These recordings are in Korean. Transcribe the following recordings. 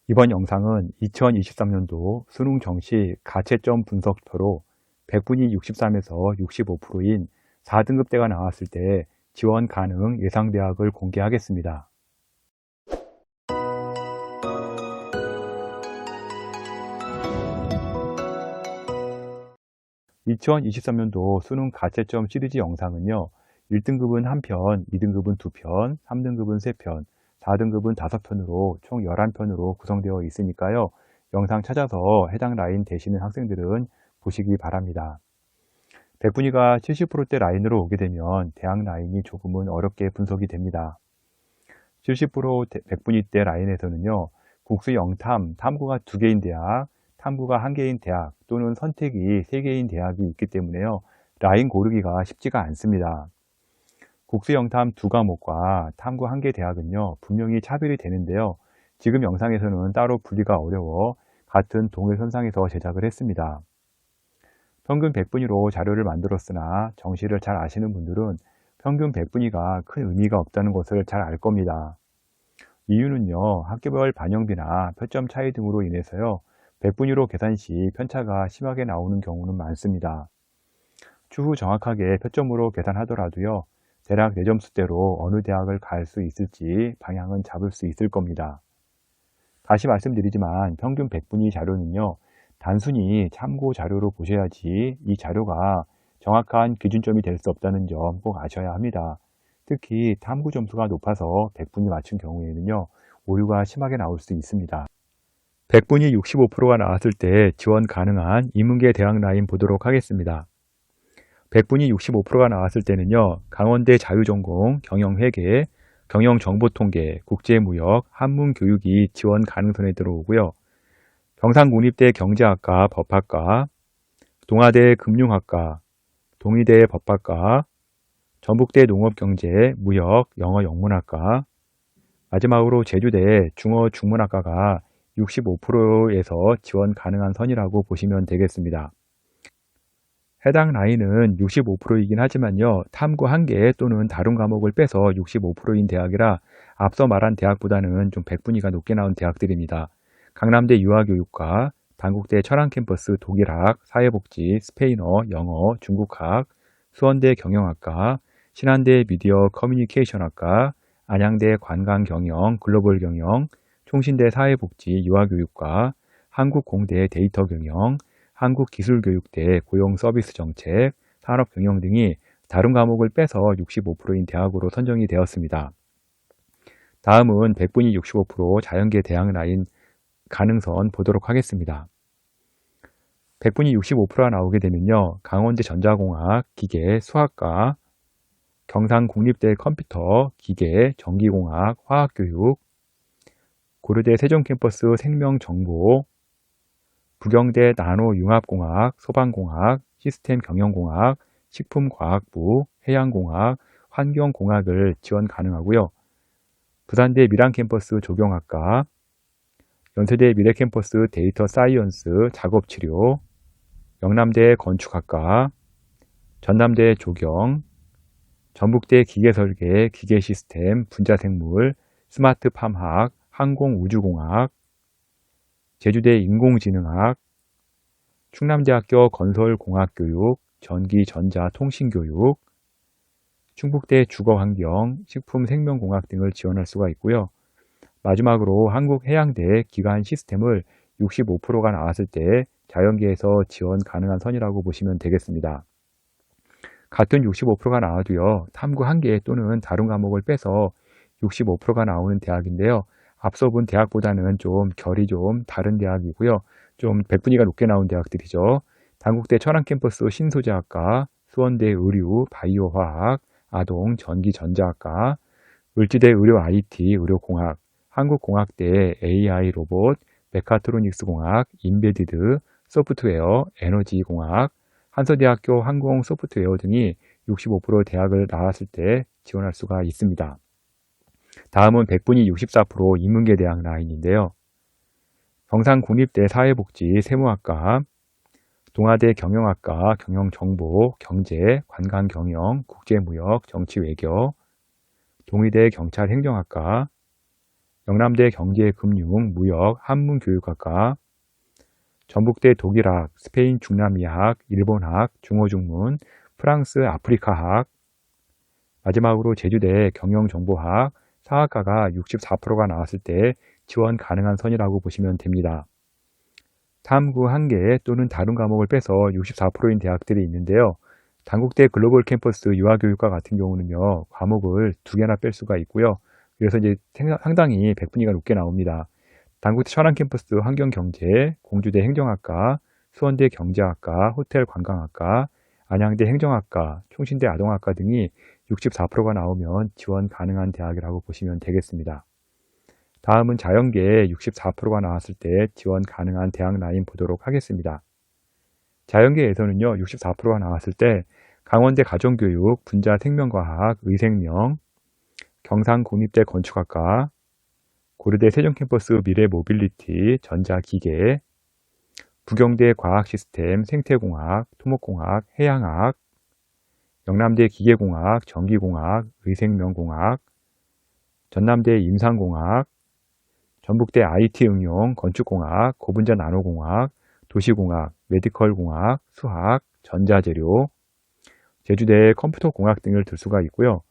이번 영상은 2023년도 수능 정시 가채점 분석표로 100분위 63에서 65%인 4등급대가 나왔을 때 지원 가능 예상대학을 공개하겠습니다. 2023년도 수능 가채점 시리즈 영상은요, 1등급은 1편, 2등급은 2편, 3등급은 3편, 4등급은 5편으로 총 11편으로 구성되어 있으니까요. 영상 찾아서 해당 라인 되시는 학생들은 보시기 바랍니다. 100분위가 70%대 라인으로 오게 되면 대학 라인이 조금은 어렵게 분석이 됩니다. 70% 100분위대 라인에서는요, 국수 영탐, 탐구가 2개인 대학, 탐구가 1개인 대학 또는 선택이 3개인 대학이 있기 때문에요. 라인 고르기가 쉽지가 않습니다. 국수 영탐 2과목과 탐구 1개 대학은요, 분명히 차별이 되는데요. 지금 영상에서는 따로 분리가 어려워 같은 동일선상에서 제작을 했습니다. 평균 100분위로 자료를 만들었으나 정시를 잘 아시는 분들은 평균 100분위가 큰 의미가 없다는 것을 잘 알 겁니다. 이유는요, 학교별 반영비나 표점 차이 등으로 인해서요, 100분위로 계산 시 편차가 심하게 나오는 경우는 많습니다. 추후 정확하게 표점으로 계산하더라도요, 대략 내 점수대로 어느 대학을 갈 수 있을지 방향은 잡을 수 있을 겁니다. 다시 말씀드리지만 평균 100분위 자료는요, 단순히 참고 자료로 보셔야지 이 자료가 정확한 기준점이 될 수 없다는 점 꼭 아셔야 합니다. 특히 탐구 점수가 높아서 100분위 맞춘 경우에는요, 오류가 심하게 나올 수 있습니다. 100분위 65%가 나왔을 때 지원 가능한 인문계 대학 라인 보도록 하겠습니다. 100분위 65%가 나왔을 때는요, 강원대 자유전공, 경영회계, 경영정보통계, 국제무역, 한문교육이 지원 가능선에 들어오고요. 경상국립대 경제학과, 법학과, 동아대 금융학과, 동의대 법학과, 전북대 농업경제, 무역, 영어 영문학과, 마지막으로 제주대 중어중문학과가 65%에서 지원 가능한 선이라고 보시면 되겠습니다. 해당 라인은 65%이긴 하지만요, 탐구 1개 또는 다른 과목을 빼서 65%인 대학이라 앞서 말한 대학보다는 좀 100분위가 높게 나온 대학들입니다. 강남대 유아교육과, 단국대 철학캠퍼스 독일학, 사회복지, 스페인어, 영어, 중국학, 수원대 경영학과, 신한대 미디어 커뮤니케이션학과, 안양대 관광경영, 글로벌경영, 총신대 사회복지, 유아교육과, 한국공대 데이터경영, 한국기술교육대 고용서비스정책, 산업경영 등이 다른 과목을 빼서 65%인 대학으로 선정이 되었습니다. 다음은 100분위 65% 자연계 대학 라인 가능선 보도록 하겠습니다. 100분위 65%가 나오게 되면요, 강원대 전자공학, 기계, 수학과, 경상국립대 컴퓨터, 기계, 전기공학, 화학교육, 고려대 세종캠퍼스 생명정보, 부경대 나노융합공학, 소방공학, 시스템경영공학, 식품과학부, 해양공학, 환경공학을 지원 가능하고요. 부산대 밀양캠퍼스 조경학과, 연세대 미래캠퍼스 데이터 사이언스 작업치료, 영남대 건축학과, 전남대 조경, 전북대 기계설계, 기계시스템, 분자생물, 스마트팜학, 항공우주공학, 제주대 인공지능학, 충남대학교 건설공학교육, 전기전자통신교육, 충북대 주거환경, 식품생명공학 등을 지원할 수가 있고요. 마지막으로 한국해양대 기관시스템을 65%가 나왔을 때 자연계에서 지원 가능한 선이라고 보시면 되겠습니다. 같은 65%가 나와도요, 탐구 1개 또는 다른 과목을 빼서 65%가 나오는 대학인데요. 앞서 본 대학보다는 좀 결이 좀 다른 대학이고요. 좀 100분위가 높게 나온 대학들이죠. 단국대 철학캠퍼스 신소재학과, 수원대 의류, 바이오화학, 아동 전기전자학과, 을지대 의료 IT, 의료공학, 한국공학대 AI 로봇, 메카트로닉스공학, 인베디드, 소프트웨어, 에너지공학, 한서대학교 항공소프트웨어 등이 65% 대학을 나왔을 때 지원할 수가 있습니다. 다음은 100분위 64% 인문계 대학 라인인데요. 경상국립대 사회복지 세무학과, 동아대 경영학과 경영정보, 경제, 관광경영, 국제무역, 정치외교, 동의대 경찰행정학과, 영남대 경제금융 무역 한문교육학과, 전북대 독일학, 스페인 중남미학, 일본학, 중어중문, 프랑스 아프리카학, 마지막으로 제주대 경영정보학, 사학과가 64%가 나왔을 때 지원 가능한 선이라고 보시면 됩니다. 탐구 1개 또는 다른 과목을 빼서 64%인 대학들이 있는데요. 단국대 글로벌 캠퍼스 유아교육과 같은 경우는요, 과목을 2개나 뺄 수가 있고요. 그래서 이제 상당히 백분위가 높게 나옵니다. 단국대 천안 캠퍼스 환경경제, 공주대 행정학과, 수원대 경제학과, 호텔관광학과, 안양대 행정학과, 총신대 아동학과 등이 64%가 나오면 지원 가능한 대학이라고 보시면 되겠습니다. 다음은 자연계에 64%가 나왔을 때 지원 가능한 대학 라인 보도록 하겠습니다. 자연계에서는요, 64%가 나왔을 때 강원대 가정교육, 분자생명과학, 의생명, 경상국립대 건축학과, 고려대 세종캠퍼스 미래모빌리티, 전자기계, 부경대 과학시스템, 생태공학, 토목공학, 해양학, 영남대 기계공학, 전기공학, 의생명공학, 전남대 임상공학, 전북대 IT응용, 건축공학, 고분자 나노공학, 도시공학, 메디컬공학, 수학, 전자재료, 제주대 컴퓨터공학 등을 들 수가 있고요.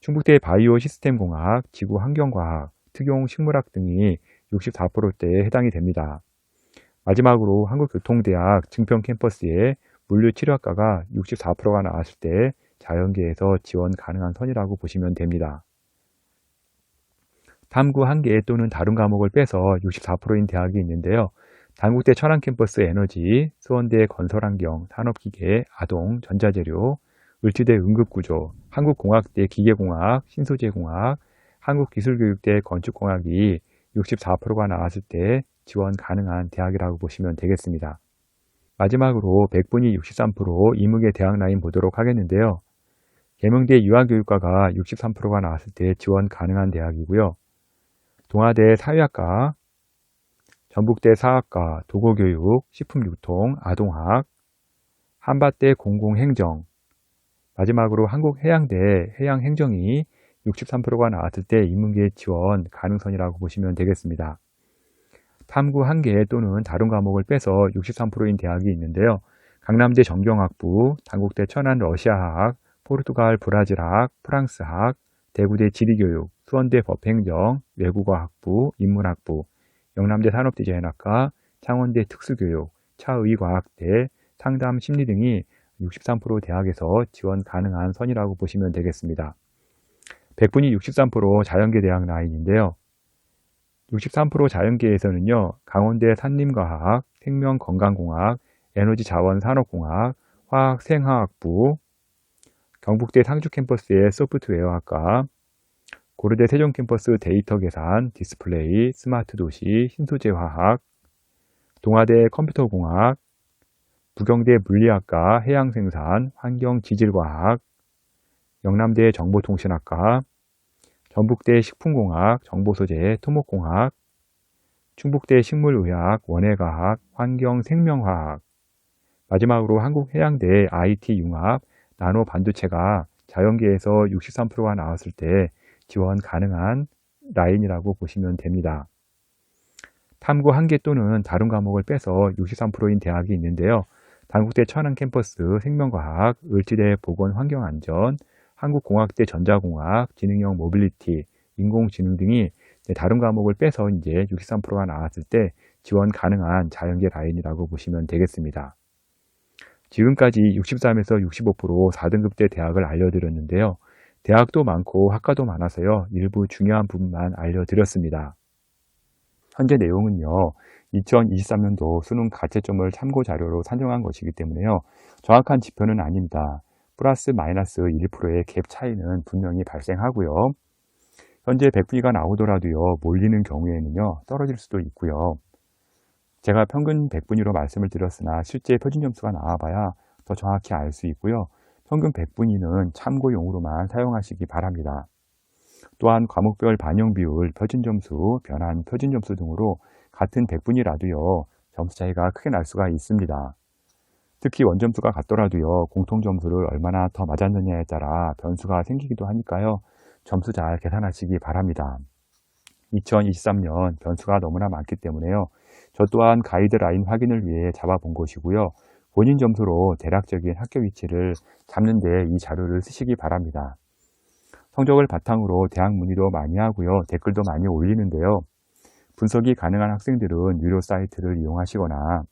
충북대 바이오 시스템공학, 지구환경과학, 특용 식물학 등이 64%대에 해당이 됩니다. 마지막으로 한국교통대학 증평 캠퍼스에 물류치료학과가 64%가 나왔을 때 자연계에서 지원 가능한 선이라고 보시면 됩니다. 탐구 1개 또는 다른 과목을 빼서 64%인 대학이 있는데요. 단국대 천안 캠퍼스 에너지, 수원대 건설환경, 산업기계, 아동, 전자재료, 을지대 응급구조, 한국공학대 기계공학, 신소재공학, 한국기술교육대 건축공학이 64%가 나왔을 때 지원 가능한 대학이라고 보시면 되겠습니다. 마지막으로 백분위 63% 이무개 대학 라인 보도록 하겠는데요. 계명대 유아교육과가 63%가 나왔을 때 지원 가능한 대학이고요. 동아대 사회학과, 전북대 사학과, 도고교육, 식품유통, 아동학, 한밭대 공공행정, 마지막으로 한국해양대 해양행정이 63%가 나왔을 때 인문계 지원 가능선이라고 보시면 되겠습니다. 탐구 1개 또는 다른 과목을 빼서 63%인 대학이 있는데요. 강남대 정경학부, 단국대 천안 러시아학, 포르투갈 브라질학, 프랑스학, 대구대 지리교육, 수원대 법행정, 외국어학부, 인문학부, 영남대 산업디자인학과, 창원대 특수교육, 차의과학대, 상담심리 등이 63% 대학에서 지원 가능한 선이라고 보시면 되겠습니다. 백분위 63% 자연계 대학 라인인데요. 63% 자연계에서는요, 강원대 산림과학, 생명건강공학, 에너지자원산업공학, 화학생화학부, 경북대 상주캠퍼스의 소프트웨어학과, 고려대 세종캠퍼스 데이터계산, 디스플레이, 스마트도시, 신소재화학, 동아대 컴퓨터공학, 부경대 물리학과, 해양생산, 환경지질과학, 영남대 정보통신학과, 전북대 식품공학, 정보소재, 토목공학, 충북대 식물의학, 원예과학, 환경생명화학, 마지막으로 한국해양대 IT융합, 나노반도체가 자연계에서 63%가 나왔을 때 지원 가능한 라인이라고 보시면 됩니다. 탐구 1개 또는 다른 과목을 빼서 63%인 대학이 있는데요. 단국대 천안 캠퍼스 생명과학, 을지대 보건환경안전, 한국공학대 전자공학, 지능형 모빌리티, 인공지능 등이 다른 과목을 빼서 이제 63%가 나왔을 때 지원 가능한 자연계 라인이라고 보시면 되겠습니다. 지금까지 63에서 65% 4등급대 대학을 알려드렸는데요. 대학도 많고 학과도 많아서요. 일부 중요한 부분만 알려드렸습니다. 현재 내용은요. 2023년도 수능 가채점을 참고 자료로 산정한 것이기 때문에요. 정확한 지표는 아닙니다. 플러스 마이너스 1%의 갭 차이는 분명히 발생하고요. 현재 백분위가 나오더라도요. 몰리는 경우에는요. 떨어질 수도 있고요. 제가 평균 백분위로 말씀을 드렸으나 실제 표준 점수가 나와봐야 더 정확히 알 수 있고요. 평균 백분위는 참고용으로만 사용하시기 바랍니다. 또한 과목별 반영 비율, 표준 점수, 변환 표준 점수 등으로 같은 백분위라도요. 점수 차이가 크게 날 수가 있습니다. 특히 원점수가 같더라도요. 공통점수를 얼마나 더 맞았느냐에 따라 변수가 생기기도 하니까요. 점수 잘 계산하시기 바랍니다. 2023년 변수가 너무나 많기 때문에요. 저 또한 가이드라인 확인을 위해 잡아본 것이고요. 본인 점수로 대략적인 학교 위치를 잡는 데 이 자료를 쓰시기 바랍니다. 성적을 바탕으로 대학 문의도 많이 하고요. 댓글도 많이 올리는데요. 분석이 가능한 학생들은 유료 사이트를 이용하시거나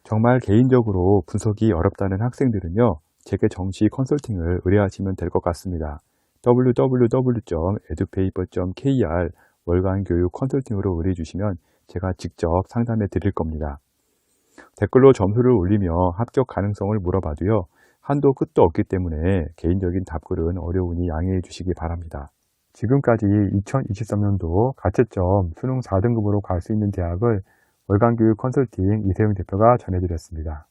정말 개인적으로 분석이 어렵다는 학생들은요. 제게 정시 컨설팅을 의뢰하시면 될 것 같습니다. www.edupaper.kr 월간 교육 컨설팅으로 의뢰해 주시면 제가 직접 상담해 드릴 겁니다. 댓글로 점수를 올리며 합격 가능성을 물어봐도요. 한도 끝도 없기 때문에 개인적인 답글은 어려우니 양해해 주시기 바랍니다. 지금까지 2023년도 가채점 수능 4등급으로 갈 수 있는 대학을 월간교육 컨설팅 이세영 대표가 전해드렸습니다.